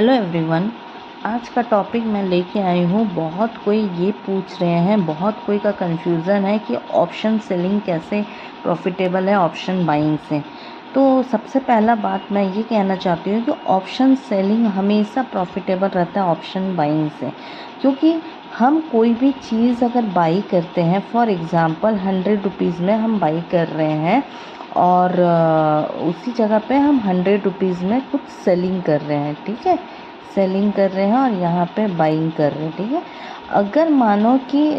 Hello everyone. आज का topic मैं लेके आई हूँ। बहुत कोई ये पूछ रहे हैं, बहुत कोई का कंफ्यूजन है कि ऑप्शन सेलिंग कैसे प्रॉफिटेबल है ऑप्शन बाइंग से। तो सबसे पहला बात मैं ये कहना चाहती हूँ कि ऑप्शन सेलिंग हमेशा प्रॉफिटेबल रहता है ऑप्शन बाइंग से, क्योंकि हम कोई भी चीज़ अगर बाई करते हैं, फॉर एग्ज़ाम्पल 100 रुपीज़ में हम बाई कर रहे हैं और उसी जगह पे हम 100 रुपीज़ में कुछ सेलिंग कर रहे हैं, ठीक है, सेलिंग कर रहे हैं और यहाँ पे बाइंग कर रहे हैं, ठीक है। अगर मानो कि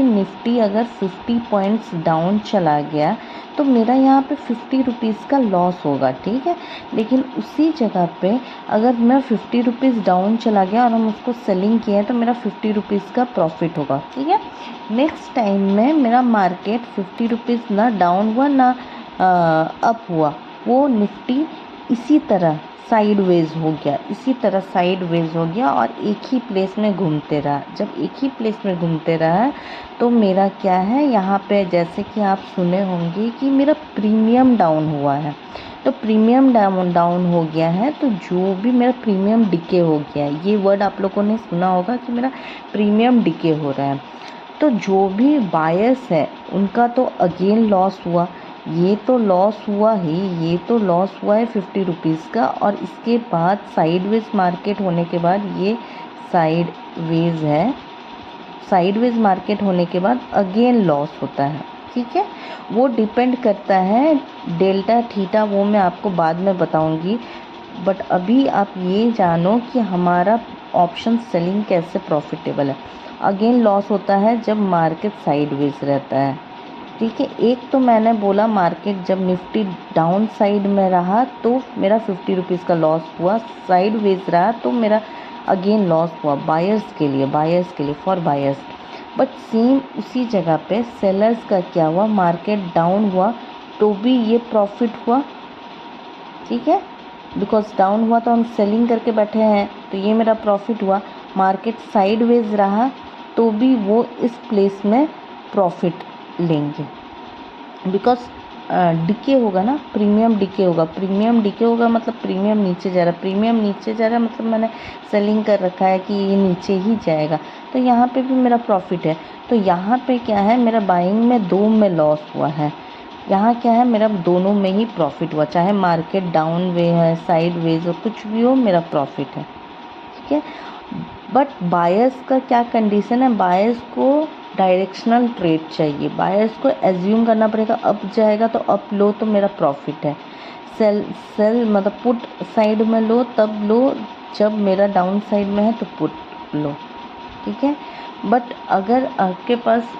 निफ्टी अगर 50 पॉइंट्स डाउन चला गया तो मेरा यहाँ पे 50 रुपीज़ का लॉस होगा, ठीक है। लेकिन उसी जगह पे अगर मैं 50 रुपीज़ डाउन चला गया और हम उसको सेलिंग किए तो मेरा 50 रुपीज़ का प्रॉफिट होगा, ठीक है। नेक्स्ट टाइम में मेरा मार्केट 50 रुपीज़ ना डाउन हुआ ना अप हुआ, वो निफ्टी इसी तरह साइडवेज हो गया और एक ही प्लेस में घूमते रहा। जब एक ही प्लेस में घूमते रहा तो मेरा क्या है, यहाँ पे जैसे कि आप सुने होंगे कि मेरा प्रीमियम डाउन हुआ है, तो प्रीमियम डाउन हो गया है, तो जो भी मेरा प्रीमियम डिके हो गया है, ये वर्ड आप लोगों ने सुना होगा कि मेरा प्रीमियम डिके हो रहा है। तो जो भी बायर्स है उनका तो अगेन लॉस हुआ, ये तो लॉस हुआ है 50 रुपीज़ का। और इसके बाद साइडवेज मार्केट होने के बाद ये साइडवेज मार्केट होने के बाद अगेन लॉस होता है, ठीक है। वो डिपेंड करता है डेल्टा थीटा, वो मैं आपको बाद में बताऊंगी। बट अभी आप ये जानो कि हमारा ऑप्शन सेलिंग कैसे प्रॉफिटेबल है। अगेन लॉस होता है जब मार्केट साइडवेज रहता है, ठीक है। एक तो मैंने बोला मार्केट जब निफ्टी डाउन साइड में रहा तो मेरा 50 रुपीज़ का लॉस हुआ, साइडवेज रहा तो मेरा अगेन लॉस हुआ बायर्स के लिए फॉर बायर्स। बट सेम उसी जगह पे सेलर्स का क्या हुआ, मार्केट डाउन हुआ तो भी ये प्रॉफिट हुआ, ठीक है, बिकॉज डाउन हुआ तो हम सेलिंग करके बैठे हैं तो ये मेरा प्रॉफिट हुआ। मार्केट साइडवेज रहा तो भी वो इस प्लेस में प्रॉफिट लेंगे, बिकॉज डिके होगा ना, प्रीमियम डिके होगा मतलब प्रीमियम नीचे जा रहा है, मतलब मैंने सेलिंग कर रखा है कि ये नीचे ही जाएगा, तो यहाँ पे भी मेरा प्रॉफिट है। तो यहाँ पे क्या है, मेरा बाइंग में दो में लॉस हुआ है, यहाँ क्या है, मेरा दोनों में ही प्रॉफिट हुआ, चाहे मार्केट डाउन वे है साइड वेज हो कुछ भी हो, मेरा प्रॉफिट है, ठीक है। बट बायर्स का क्या कंडीशन है, बायर्स को डायरेक्शनल ट्रेड चाहिए, बायर्स को एज्यूम करना पड़ेगा अप जाएगा तो अप लो तो मेरा प्रॉफिट है, सेल मतलब पुट साइड में लो तब लो, जब मेरा डाउन साइड में है तो पुट लो, ठीक है। बट अगर आपके पास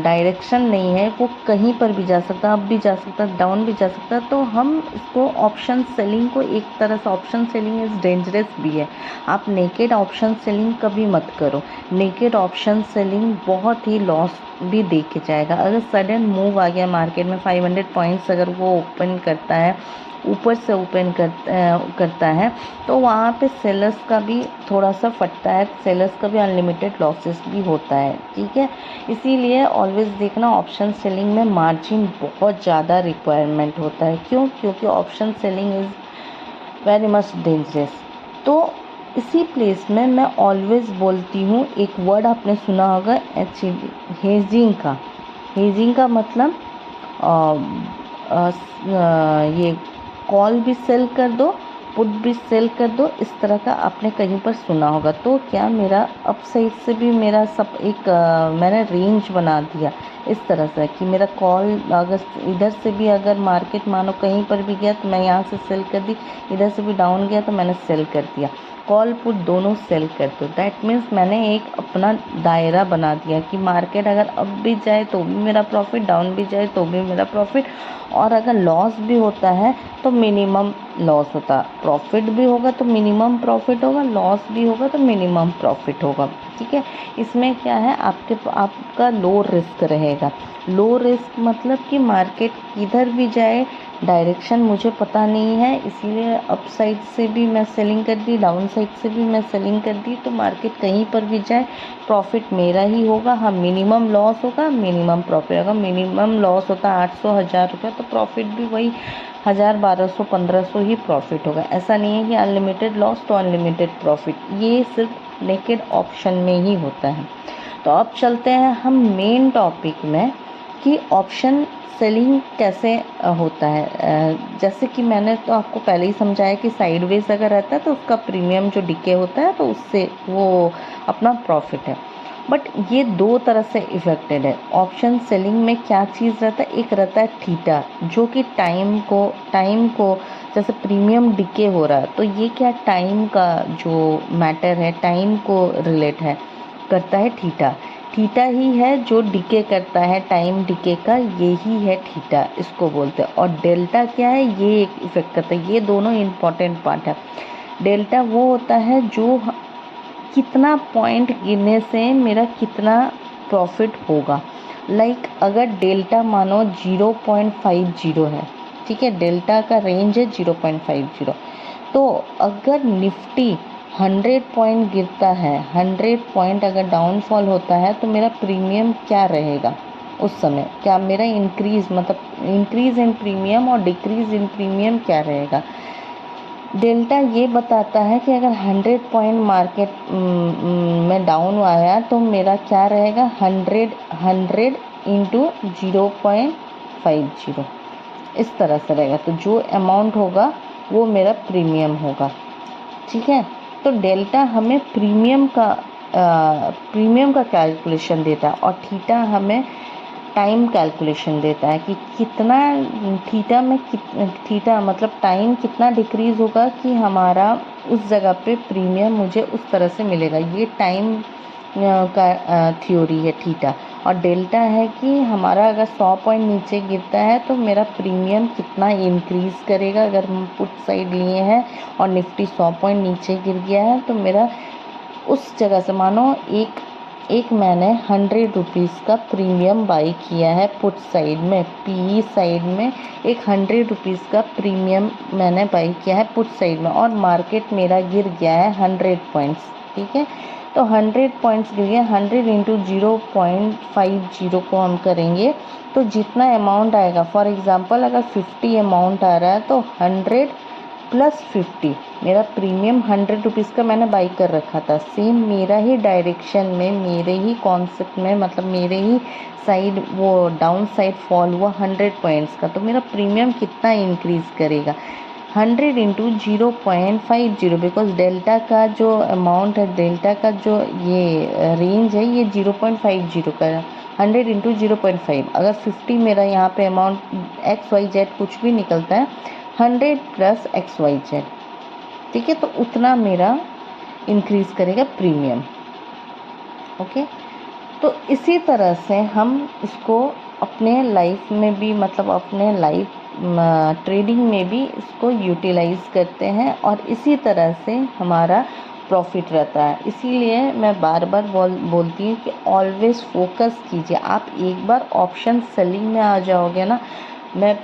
डायरेक्शन नहीं है, वो कहीं पर भी जा सकता, अप भी जा सकता, डाउन भी जा सकता, तो हम इसको ऑप्शन सेलिंग को एक तरह से, ऑप्शन सेलिंग इज़ डेंजरस भी है। आप नेकेड ऑप्शन सेलिंग कभी मत करो, नेकेड ऑप्शन सेलिंग बहुत ही लॉस भी दे के जाएगा। अगर सडन मूव आ गया मार्केट में 500 पॉइंट्स अगर वो ओपन करता है, ऊपर से ओपन करता है तो वहाँ पे सेलर्स का भी थोड़ा सा फटता है, सेलर्स का भी अनलिमिटेड लॉसेस भी होता है, ठीक है। इसीलिए ऑलवेज देखना ऑप्शन सेलिंग में मार्जिन बहुत ज़्यादा रिक्वायरमेंट होता है। क्यों? क्योंकि option selling is very much dangerous. तो इसी प्लेस में मैं ऑलवेज बोलती हूँ, एक वर्ड आपने सुना होगा हेजिंग का मतलब ये कॉल भी सेल कर दो, पुट भी सेल कर दो, इस तरह का आपने कहीं पर सुना होगा। तो क्या मेरा अप साइड से भी मेरा सब एक मैंने रेंज बना दिया इस तरह से कि मेरा कॉल अगर इधर से भी अगर मार्केट मानो कहीं पर भी गया तो मैं यहाँ से सेल कर दी, इधर से भी डाउन गया तो मैंने सेल कर दिया, कॉल पुट दोनों सेल कर दो। दैट मीन्स मैंने एक अपना दायरा बना दिया कि मार्केट अगर अप भी जाए तो भी मेरा प्रॉफिट, डाउन भी जाए तो भी मेरा प्रॉफिट, और अगर लॉस भी होता है तो मिनिमम लॉस होता, प्रॉफिट भी होगा तो मिनिमम प्रॉफिट होगा, लॉस भी होगा तो मिनिमम प्रॉफिट होगा, ठीक है। इसमें क्या है, आपका लो रिस्क रहेगा। लो रिस्क मतलब कि मार्केट किधर भी जाए डायरेक्शन मुझे पता नहीं है, इसीलिए अप साइड से भी मैं सेलिंग कर दी, डाउन साइड से भी मैं सेलिंग कर दी। तो मार्केट कहीं पर भी जाए प्रॉफिट मेरा ही होगा। हाँ, मिनिमम लॉस होगा, मिनिमम प्रॉफिट होगा। मिनिमम लॉस होता है 800 हज़ार रुपये, तो प्रॉफिट भी वही 1000 1200 1500 ही प्रॉफिट होगा। ऐसा नहीं है कि अनलिमिटेड लॉस तो अनलिमिटेड प्रॉफिट, ये सिर्फ नेकेड ऑप्शन में ही होता है। तो अब चलते हैं हम मेन टॉपिक में कि ऑप्शन सेलिंग कैसे होता है। जैसे कि मैंने तो आपको पहले ही समझाया कि साइडवेज अगर रहता है तो उसका प्रीमियम जो डिके होता है तो उससे वो अपना प्रॉफिट है। बट ये दो तरह से इफेक्टेड है। ऑप्शन सेलिंग में क्या चीज़ रहता है, एक रहता है थीटा, जो कि टाइम को जैसे प्रीमियम डिके हो रहा है तो ये क्या टाइम का जो मैटर है, टाइम को रिलेट है करता है थीटा। थीटा ही है जो डिके करता है, टाइम डिके का यही है थीटा, इसको बोलते हैं। और डेल्टा क्या है, ये एक इफेक्ट करता है। ये दोनों इम्पॉर्टेंट पार्ट है। डेल्टा वो होता है जो कितना पॉइंट गिरने से मेरा कितना प्रॉफिट होगा। लाइक अगर डेल्टा मानो 0.50 है, ठीक है, डेल्टा का रेंज है 0.50, तो अगर निफ्टी 100 पॉइंट गिरता है, 100 पॉइंट अगर डाउनफॉल होता है तो मेरा प्रीमियम क्या रहेगा उस समय, क्या मेरा इंक्रीज इन प्रीमियम और डिक्रीज इन प्रीमियम क्या रहेगा। डेल्टा ये बताता है कि अगर 100 पॉइंट मार्केट में डाउन आया तो मेरा क्या रहेगा, 100 इंटू 0.50, इस तरह से रहेगा। तो जो अमाउंट होगा वो मेरा प्रीमियम होगा, ठीक है। तो डेल्टा हमें प्रीमियम का कैलकुलेशन देता है और थीटा हमें टाइम कैलकुलेशन देता है कि कितना थीटा मतलब टाइम कितना डिक्रीज़ होगा कि हमारा उस जगह पे प्रीमियम मुझे उस तरह से मिलेगा। ये टाइम का थ्योरी है थीटा। और डेल्टा है कि हमारा अगर 100 पॉइंट नीचे गिरता है तो मेरा प्रीमियम कितना इंक्रीज़ करेगा। अगर हम पुट साइड लिए हैं और निफ्टी 100 पॉइंट नीचे गिर गया है तो मेरा उस जगह से मानो एक मैंने 100 रुपीज़ का प्रीमियम बाई किया है पुट साइड में, पी साइड में एक 100 रुपीज़ का प्रीमियम मैंने बाई किया है पुट साइड में, और मार्केट मेरा गिर गया है 100 पॉइंट्स, ठीक है। तो 100 पॉइंट्स गिर गया, 100 इंटू 0.50 को हम करेंगे तो जितना अमाउंट आएगा, फॉर एग्ज़ाम्पल अगर 50 अमाउंट आ रहा है तो 100 प्लस 50, मेरा प्रीमियम 100 रुपीज़ का मैंने बाई कर रखा था। सेम मेरा ही डायरेक्शन में, मेरे ही कॉन्सेप्ट में, मतलब मेरे ही साइड वो डाउन साइड फॉल हुआ 100 पॉइंट्स का, तो मेरा प्रीमियम कितना इंक्रीज़ करेगा, 100 इंटू 0.50, बिकॉज डेल्टा का जो अमाउंट है, डेल्टा का जो ये रेंज है ये 0.50 का है। 100 इंटू 0.5, अगर 50 मेरा यहाँ पे अमाउंट XYZ कुछ भी निकलता है, 100 प्लस XYZ, ठीक है, तो उतना मेरा इंक्रीज़ करेगा प्रीमियम। ओके, तो इसी तरह से हम इसको अपने लाइफ में भी, मतलब अपने लाइफ ट्रेडिंग में भी इसको यूटिलाइज करते हैं और इसी तरह से हमारा प्रॉफिट रहता है। इसीलिए मैं बार बार बोलती हूँ कि ऑलवेज फोकस कीजिए। आप एक बार ऑप्शन सेलिंग में आ जाओगे ना, मैं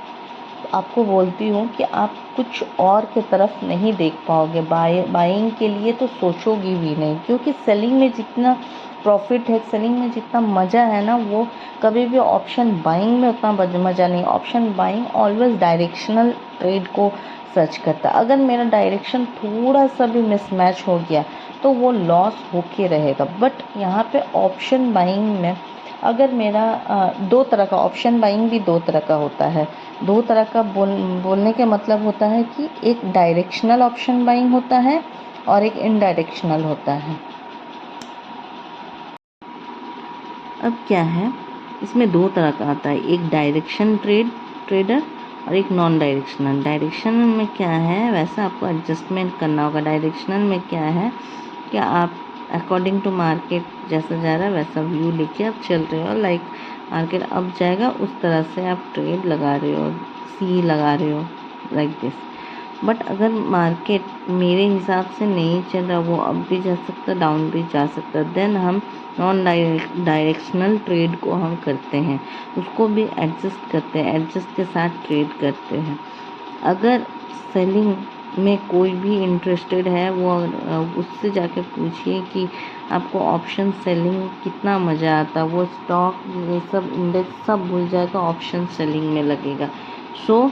आपको बोलती हूँ कि आप कुछ और के तरफ नहीं देख पाओगे। बाइंग के लिए तो सोचोगी भी नहीं, क्योंकि सेलिंग में जितना प्रॉफिट है, सेलिंग में जितना मज़ा है ना, वो कभी भी ऑप्शन बाइंग में उतना मज़ा नहीं। Option buying always directional trade को सर्च करता है। अगर मेरा डायरेक्शन थोड़ा सा भी मिसमैच हो गया तो वो लॉस होके रहेगा। बट यहाँ पे ऑप्शन बाइंग में अगर मेरा दो तरह का ऑप्शन बाइंग भी दो तरह का होता है। दो तरह का बोलने के मतलब होता है कि एक डायरेक्शनल ऑप्शन बाइंग होता है और एक इनडायरेक्शनल होता है। अब क्या है, इसमें दो तरह का आता है, एक डायरेक्शन ट्रेडर और एक नॉन डायरेक्शनल। डायरेक्शनल में क्या है, वैसा आपको एडजस्टमेंट करना होगा। डायरेक्शनल में क्या है कि आप अकॉर्डिंग टू मार्केट जैसा जा रहा है वैसा व्यू लेके आप चल रहे हो। लाइक मार्केट अप जाएगा उस तरह से आप ट्रेड लगा रहे हो, सी लगा रहे हो, लाइक दिस। बट अगर मार्केट मेरे हिसाब से नहीं चल रहा, वो अप भी जा सकता, डाउन भी जा सकता, देन हम नॉन डायरेक्शनल ट्रेड को हम करते हैं, उसको भी एडजस्ट करते हैं, एडजस्ट के साथ ट्रेड करते हैं। अगर सेलिंग में कोई भी इंटरेस्टेड है, वो उससे जाके पूछिए कि आपको ऑप्शन सेलिंग कितना मज़ा आता, वो स्टॉक ये सब इंडेक्स सब भूल जाएगा, ऑप्शन सेलिंग में लगेगा। सो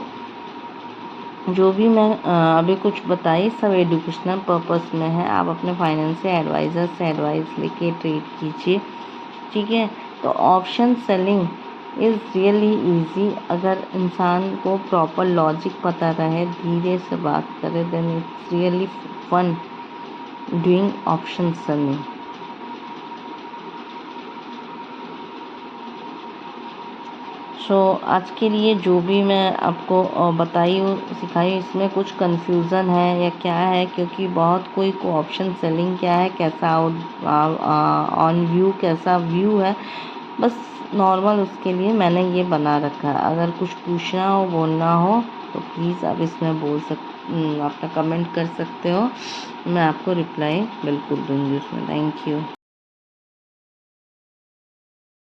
जो भी मैं अभी कुछ बताई सब एजुकेशनल पर्पस में है, आप अपने फाइनेंशियल एडवाइज़र से एडवाइस लेके ट्रेड कीजिए, ठीक है। तो option selling is really easy, अगर इंसान को प्रॉपर लॉजिक पता रहे, धीरे से बात करे, then it's really fun doing option selling. So आज के लिए जो भी मैं आपको बताई हूँ, सिखाई, इसमें कुछ कंफ्यूज़न है या क्या है, क्योंकि बहुत कोई को ऑप्शन सेलिंग क्या है, कैसा ऑन व्यू कैसा व्यू है, बस नॉर्मल उसके लिए मैंने ये बना रखा है। अगर कुछ पूछना हो बोलना हो तो प्लीज़ आप इसमें अपना कमेंट कर सकते हो, मैं आपको रिप्लाई बिल्कुल दूँगी उसमें। Thank you.